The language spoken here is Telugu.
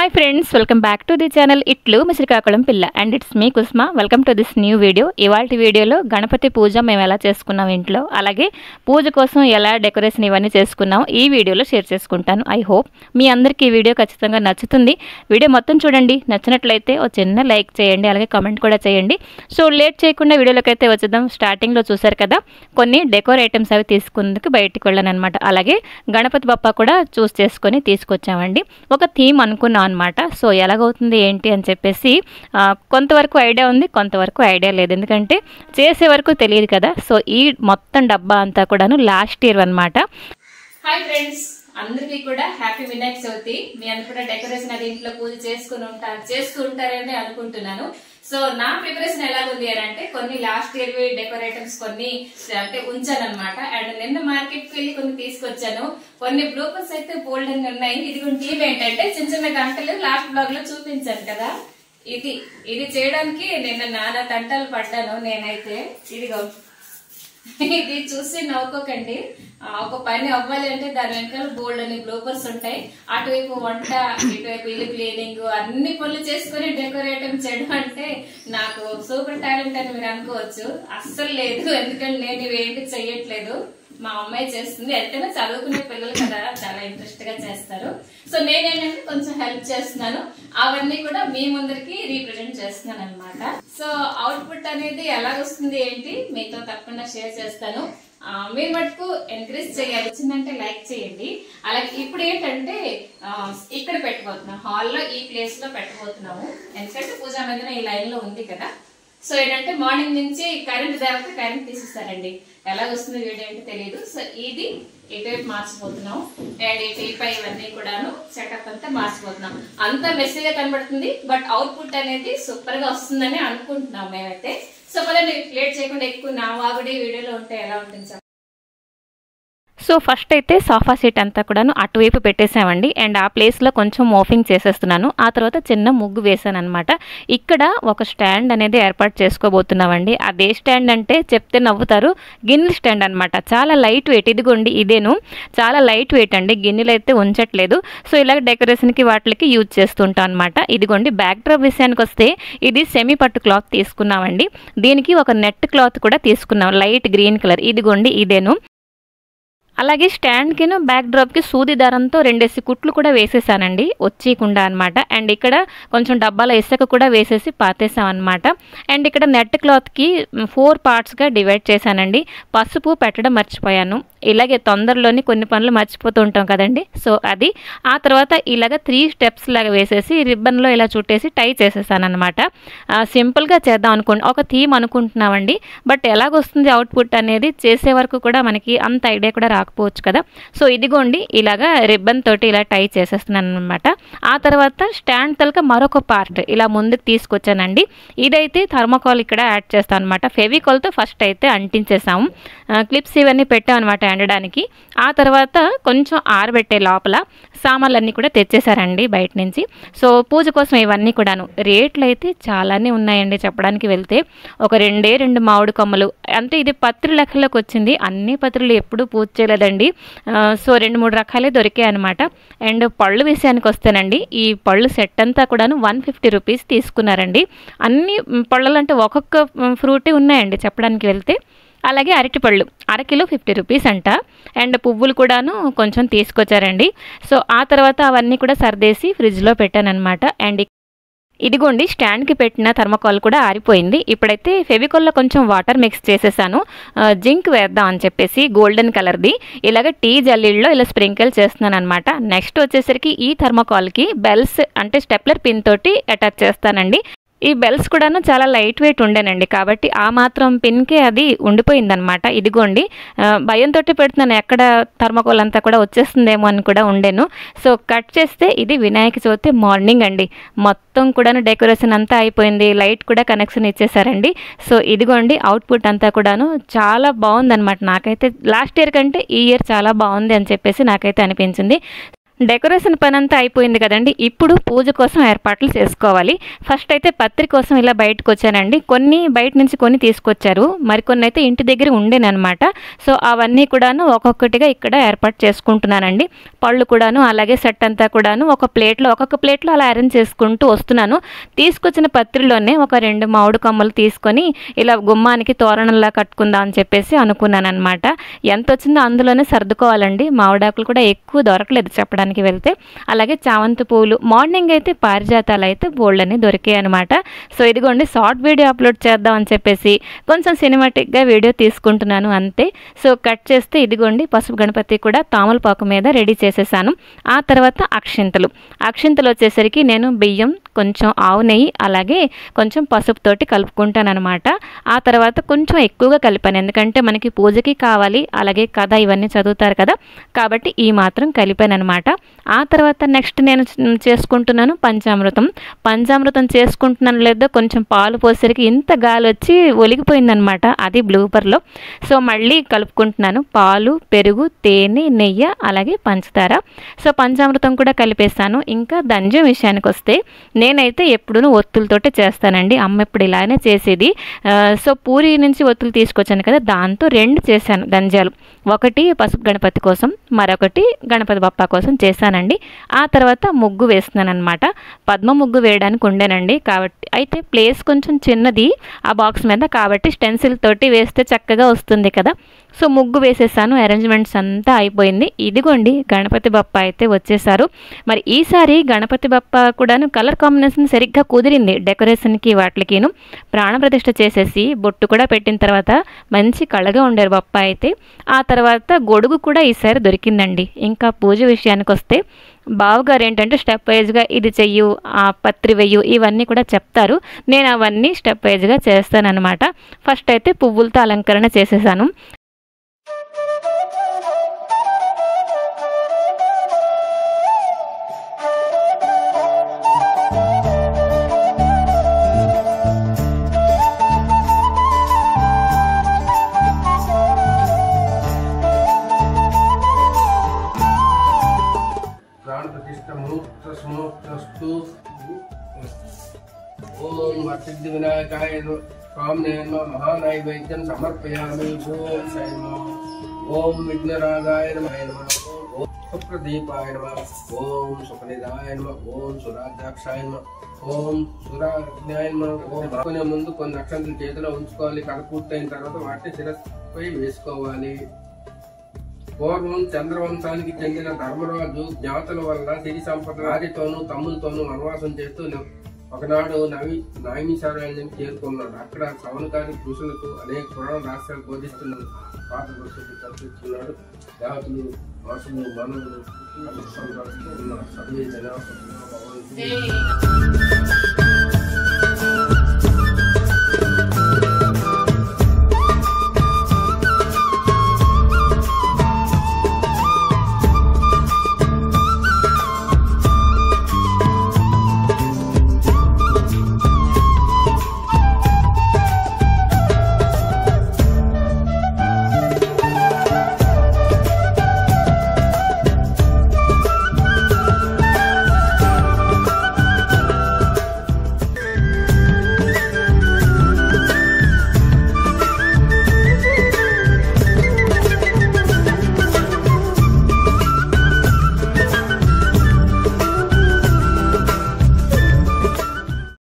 Hi friends, welcome back to the channel ఇట్లు మీ శ్రీకాకుళం పిల్ల and it's me Kusma. Welcome to this new video. ఇవాల్టి వీడియోలో గణపతి పూజ మేము ఎలా చేసుకున్నాం ఇంట్లో, అలాగే పూజ కోసం ఎలా డెకరేషన్ ఇవన్నీ చేసుకున్నాం ఈ వీడియోలో షేర్ చేసుకుంటాను. ఐ హోప్ మీ అందరికీ ఈ వీడియో ఖచ్చితంగా నచ్చుతుంది. వీడియో మొత్తం చూడండి, నచ్చినట్లయితే ఒక చిన్న లైక్ చేయండి, అలాగే కామెంట్ కూడా చేయండి. సో లేట్ చేయకుండా వీడియోలోకి అయితే వచ్చేద్దాం. స్టార్టింగ్లో చూసారు కదా కొన్ని డెకోర్ ఐటమ్స్ అవి తీసుకుందుకు బయటికి వెళ్ళాను అనమాట. అలాగే గణపతి బప్ప కూడా చూస్ చేసుకొని తీసుకొచ్చామండి. ఒక థీమ్ అనుకున్నాం అనమాట. సో ఎలాగవుతుంది ఏంటి అని చెప్పేసి కొంతవరకు ఐడియా ఉంది, కొంతవరకు ఐడియా లేదు, ఎందుకంటే చేసే వరకు తెలియదు కదా. సో ఈ మొత్తం డబ్బా అంతా కూడాను లాస్ట్ ఇయర్ అనమాట. హాయ్ ఫ్రెండ్స్, అందరికీ కూడా హ్యాపీ వినాయక చవితి. మీ అందరూ కూడా డెకరేషన్ అది ఇంట్లో పూజ చేస్తూ ఉంటారని అనుకుంటున్నాను. సో నా ప్రిపరేషన్ ఎలాగుంది అని అంటే కొన్ని లాస్ట్ ఇయర్ డెకోర్ ఐటమ్స్ కొన్ని అంటే ఉంచాను అనమాట. అండ్ నిన్న మార్కెట్ కి వెళ్ళి కొన్ని తీసుకొచ్చాను. కొన్ని బ్లూపర్స్ అయితే బోల్డ్ అని ఉన్నాయి. ఇది టీమ్ ఏంటంటే చిన్న చిన్న గంటలు లాస్ట్ బ్లాగ్ లో చూపించాను కదా. ఇది చేయడానికి నిన్న నానా తంటలు పడ్డాను నేనైతే. ఇదిగో ఇది చూసి నవ్వుకోకండి. ఒక పని అవ్వాలి అంటే దాని వెనకాల బోల్డ్ అని బ్లూపర్స్ ఉంటాయి. అటువైపు వంట, ఇటువైపు ఇల్లు క్లీనింగ్, అన్ని పనులు చేసుకుని డెకరేటింగ్ చేయడం అంటే నాకు సూపర్ టాలెంట్ అని మీరు అనుకోవచ్చు. అస్సలు లేదు, ఎందుకంటే నేను ఇవేంటి చెయ్యట్లేదు, మా అమ్మాయి చేస్తుంది. ఎంతైనా చదువుకునే పిల్లలు కదా, చాలా ఇంట్రెస్ట్ గా చేస్తారు. సో నేనేంటంటే కొంచెం హెల్ప్ చేస్తున్నాను. అవన్నీ కూడా మీ ముందరికి రీప్రజెంట్ చేస్తున్నాను అనమాట. సో అవుట్పుట్ అనేది ఎలాగొస్తుంది ఏంటి మీతో తప్పకుండా షేర్ చేస్తాను. మీరు మటుకు ఎంకరేజ్ చేయాలి, వచ్చిందంటే లైక్ చేయండి. అలాగే ఇప్పుడు ఏంటంటే ఇక్కడ పెట్టబోతున్నాం, హాల్లో ఈ ప్లేస్ లో పెట్టబోతున్నాము. ఎందుకంటే పూజా మందిరం ఈ లైన్ లో ఉంది కదా. సో ఏంటంటే మార్నింగ్ నుంచి కరెంట్ తర్వాత కరెంట్ తీసిస్తారండి. ఎలా వస్తుంది వీడియో అంటే తెలియదు. సో ఇది ఇటువైపు మార్చిపోతున్నాం అండ్ ఇటుపై ఇవన్నీ కూడాను సెటప్ అంతా మార్చిపోతున్నాం. అంతా మెస్సీగా కనబడుతుంది, బట్ అవుట్పుట్ అనేది సూపర్ గా వస్తుందని అనుకుంటున్నాం మేమైతే. సో పదండి లేట్ చేయకుండా ఎక్కువ నా వాగుడి వీడియోలో ఉంటే ఎలా ఉంటుంది. సో ఫస్ట్ అయితే సోఫా సెట్ అంతా కూడాను అటువైపు పెట్టేసామండి. అండ్ ఆ ప్లేస్లో కొంచెం మోఫింగ్ చేసేస్తున్నాను. ఆ తర్వాత చిన్న ముగ్గు వేసాను అనమాట. ఇక్కడ ఒక స్టాండ్ అనేది ఏర్పాటు చేసుకోబోతున్నామండి. అదే స్టాండ్ అంటే చెప్తే నవ్వుతారు, గిన్నెల స్టాండ్ అనమాట. చాలా లైట్ వెయిట్. ఇదిగోండి ఇదేను, చాలా లైట్ వెయిట్ అండి. గిన్నెలు అయితే ఉంచట్లేదు. సో ఇలా డెకరేషన్కి వాటికి యూజ్ చేస్తుంటాం అనమాట. ఇదిగోండి బ్యాక్ డ్రాప్ విషయానికి వస్తే ఇది సెమీ పట్టు క్లాత్ తీసుకున్నామండి. దీనికి ఒక నెట్ క్లాత్ కూడా తీసుకున్నాం, లైట్ గ్రీన్ కలర్. ఇదిగోండి ఇదేను. అలాగే స్టాండ్కి బ్యాక్ డ్రాప్కి సూది దారంతో 2 కుట్లు కూడా వేసేసానండి, వచ్చేయకుండా అనమాట. అండ్ ఇక్కడ కొంచెం డబ్బాల ఇసుక కూడా వేసేసి పాతేసాం అనమాట. అండ్ ఇక్కడ నెట్ క్లాత్కి 4 పార్ట్స్గా డివైడ్ చేశానండి. పసుపు పెట్టడం మర్చిపోయాను. ఇలాగే తొందరలోని కొన్ని పనులు మర్చిపోతూ ఉంటాం కదండి. సో అది ఆ తర్వాత ఇలాగ 3 స్టెప్స్ లాగా వేసేసి రిబ్బన్లో ఇలా చుట్టేసి టై చేసేసాను అనమాట. సింపుల్గా చేద్దాం ఒక థీమ్ అనుకుంటున్నామండి. బట్ ఎలాగొస్తుంది అవుట్పుట్ అనేది చేసే వరకు కూడా మనకి అంత ఐడియా కూడా రాకపోవచ్చు కదా. సో ఇదిగోండి ఇలాగా రిబ్బన్ తోటి ఇలా టై చేసేస్తున్నాను అనమాట. ఆ తర్వాత స్టాండ్ తలక మరొక పార్ట్ ఇలా ముందుకు తీసుకొచ్చానండి. ఇదైతే థర్మోకాల్ ఇక్కడ యాడ్ చేస్తాను అనమాట. ఫెవికాల్తో ఫస్ట్ అయితే అంటించేసాము. క్లిప్స్ ఇవన్నీ పెట్టాం అనమాట ఎండడానికి. ఆ తర్వాత కొంచెం ఆరబెట్టే లోపల సామాన్లన్నీ కూడా తెచ్చేసారండి బయట నుంచి. సో పూజ కోసం ఇవన్నీ కూడాను రేట్లు అయితే చాలానే ఉన్నాయండి. చెప్పడానికి వెళ్తే ఒక 2 మామిడి కొమ్మలు అంటే ఇది పత్రి లెక్కలోకి వచ్చింది. అన్ని పత్రులు ఎప్పుడూ పూజ చేయలేదండి. సో 2-3 రకాలే దొరికాయి అనమాట. అండ్ పళ్ళు విషయానికి వస్తేనండి ఈ పళ్ళు సెట్ అంతా కూడాను 150 రూపీస్ తీసుకున్నారండి. అన్ని పళ్ళలు అంటే ఒక్కొక్క ఫ్రూటే ఉన్నాయండి చెప్పడానికి వెళ్తే. అలాగే అరటిపళ్ళు అరకిలో 50 రూపీస్ అంట. అండ్ పువ్వులు కూడాను కొంచెం తీసుకొచ్చారండి. సో ఆ తర్వాత అవన్నీ కూడా సర్దేసి ఫ్రిడ్జ్లో పెట్టానమాట. అండ్ ఇదిగోండి స్టాండ్కి పెట్టిన థర్మోకాల్ కూడా ఆరిపోయింది. ఇప్పుడైతే ఫెవికాల్లో కొంచెం వాటర్ మిక్స్ చేసేసాను, జింక్ వేద్దాం అని చెప్పేసి గోల్డెన్ కలర్ది. ఇలాగ టీ జల్లీల్లో ఇలా స్ప్రింకిల్ చేస్తున్నాను అనమాట. నెక్స్ట్ వచ్చేసరికి ఈ థర్మోకాల్కి బెల్స్ అంటే స్టెప్లర్ పిన్ తోటి అటాచ్ చేస్తానండి. ఈ బెల్స్ కూడాను చాలా లైట్ వెయిట్ ఉండేనండి, కాబట్టి ఆ మాత్రం పిన్కే అది ఉండిపోయిందనమాట. ఇదిగోండి భయంతో పెడుతున్నాను, ఎక్కడ థర్మోకోల్ అంతా కూడా వచ్చేస్తుందేమో అని కూడా ఉండేను. సో కట్ చేస్తే ఇది వినాయక చవితి మార్నింగ్ అండి. మొత్తం కూడాను డెకరేషన్ అంతా అయిపోయింది, లైట్ కూడా కనెక్షన్ ఇచ్చేసారండి. సో ఇదిగోండి అవుట్పుట్ అంతా కూడాను చాలా బాగుందనమాట. నాకైతే లాస్ట్ ఇయర్ కంటే ఈ ఇయర్ చాలా బాగుంది అని చెప్పేసి నాకైతే అనిపించింది. డెకరేషన్ పని అంతా అయిపోయింది కదండి. ఇప్పుడు పూజ కోసం ఏర్పాట్లు చేసుకోవాలి. ఫస్ట్ అయితే పత్రి కోసం ఇలా బయటకు వచ్చానండి. కొన్ని బయట నుంచి కొన్ని తీసుకొచ్చారు, మరికొన్ని అయితే ఇంటి దగ్గర ఉండేనమాట. సో అవన్నీ కూడాను ఒక్కొక్కటిగా ఇక్కడ ఏర్పాటు చేసుకుంటున్నానండి. పళ్ళు కూడాను అలాగే సెట్ అంతా కూడాను ఒక్కొక్క ప్లేట్లో అలా అరేంజ్ చేసుకుంటూ వస్తున్నాను. తీసుకొచ్చిన పత్రిలోనే ఒక 2 మామిడి కొమ్మలు తీసుకొని ఇలా గుమ్మానికి తోరణంలా కట్టుకుందాం అని చెప్పేసి అనుకున్నాను అనమాట. ఎంత వచ్చిందో అందులోనే సర్దుకోవాలండి. మామిడాకులు కూడా ఎక్కువ దొరకలేదు చెప్పడానికి వెళ్తే. అలాగే చామంతి పూలు, మార్నింగ్ అయితే పారిజాతాలు అయితే బోల్డని దొరికాయి అనమాట. సో ఇదిగోండి షార్ట్ వీడియో అప్లోడ్ చేద్దాం అని చెప్పేసి కొంచెం సినిమాటిక్గా వీడియో తీసుకుంటున్నాను అంతే. సో కట్ చేస్తే ఇదిగోండి పసుపు గణపతి కూడా తామలపాకు మీద రెడీ చేసేసాను. ఆ తర్వాత అక్షింతలు వచ్చేసరికి నేను బియ్యం, కొంచెం ఆవు నెయ్యి, అలాగే కొంచెం పసుపుతోటి కలుపుకుంటానమాట. ఆ తర్వాత కొంచెం ఎక్కువగా కలిపాను, ఎందుకంటే మనకి పూజకి కావాలి, అలాగే కథ ఇవన్నీ చదువుతారు కదా, కాబట్టి ఈ మాత్రం కలిపాను అనమాట. ఆ తర్వాత నెక్స్ట్ నేను చేసుకుంటున్నాను పంచామృతం చేసుకుంటున్నాను లేదో కొంచెం పాలు పోసేసరికి ఇంత గాలి వచ్చి ఒలిగిపోయిందనమాట, అది బ్లూపర్లో. సో మళ్ళీ కలుపుకుంటున్నాను పాలు, పెరుగు, తేనె, నెయ్యి, అలాగే పంచదార. సో పంచామృతం కూడా కలిపేస్తాను. ఇంకా దంజం విషయానికి వస్తే నేనైతే ఎప్పుడూ ఒత్తులతోటే చేస్తానండి. అమ్మ ఇప్పుడు ఇలానే చేసేది. సో పూరి నుంచి ఒత్తులు తీసుకొచ్చాను కదా, దాంతో 2 చేశాను దంజాలు. ఒకటి పసుపు గణపతి కోసం, మరొకటి గణపతి బప్పా కోసం చేశానండి. ఆ తర్వాత ముగ్గు వేస్తున్నాను అనమాట. పద్మ ముగ్గు వేయడానికి ఉండేనండి, కాబట్టి అయితే ప్లేస్ కొంచెం చిన్నది ఆ బాక్స్ మీద, కాబట్టి స్టెన్సిల్ తోటి వేస్తే చక్కగా వస్తుంది కదా. సో ముగ్గు వేసేసాను, అరేంజ్మెంట్స్ అంతా అయిపోయింది. ఇదిగోండి గణపతి బప్పా అయితే వచ్చేసారు. మరి ఈసారి గణపతి బప్పా కూడాను కలర్ కాంబినేషన్ సరిగ్గా కుదిరింది డెకరేషన్కి వాటికిను. ప్రాణప్రతిష్ఠ చేసేసి బొట్టు కూడా పెట్టిన తర్వాత మంచి కళగా ఉండారు బప్పా అయితే. ఆ తర్వాత గొడుగు కూడా ఈసారి దొరికిందండి. ఇంకా పూజ విషయానికి వస్తే బావగారు ఏంటంటే స్టెప్ వైజ్గా ఇది చెయ్యు, ఆ పత్రి వెయ్యు, ఇవన్నీ కూడా చెప్తారు. నేను అవన్నీ స్టెప్ వైజ్గా చేస్తానన్నమాట. ఫస్ట్ అయితే పువ్వులతో అలంకరణ చేసేసాను. ओम वरसिद्धि विनायकाय नमः महानैवेद्यं समर्पयामि। ओम साई नमः। ओम विघ्नराजाय नमः। ओम सुप्रदीपाय नमः। ओम सुखनिधाय नमः। ओम सुराध्याक्षाय नमः। ओम सुराज्ञाय नमः। ओम కొనే ముందు కొన్ని అక్షంతలు చేతిలో ఉంచుకోవాలి. కథ పూర్తయిన తర్వాత వాటిని శిరస్సుపై వేసుకోవాలి. పూర్వం చంద్రవంశానికి చెందిన ధర్మరాజు జ్ఞాతుల వల్ల సిరి సంపద రాజుతోనూ తమ్ములతోనూ వనవాసం చేస్తూ ఒకనాడు నైమిషారణ్యానికి చేరుకున్నాడు. అక్కడ సవనకారి ఋషులకు అనేక పురాణ రహస్యాలు బోధిస్తున్నాడు. పాత పురుషులు చర్చిస్తున్నాడు. దేవతలు, మనుషులు, మానవులు సర్వే జన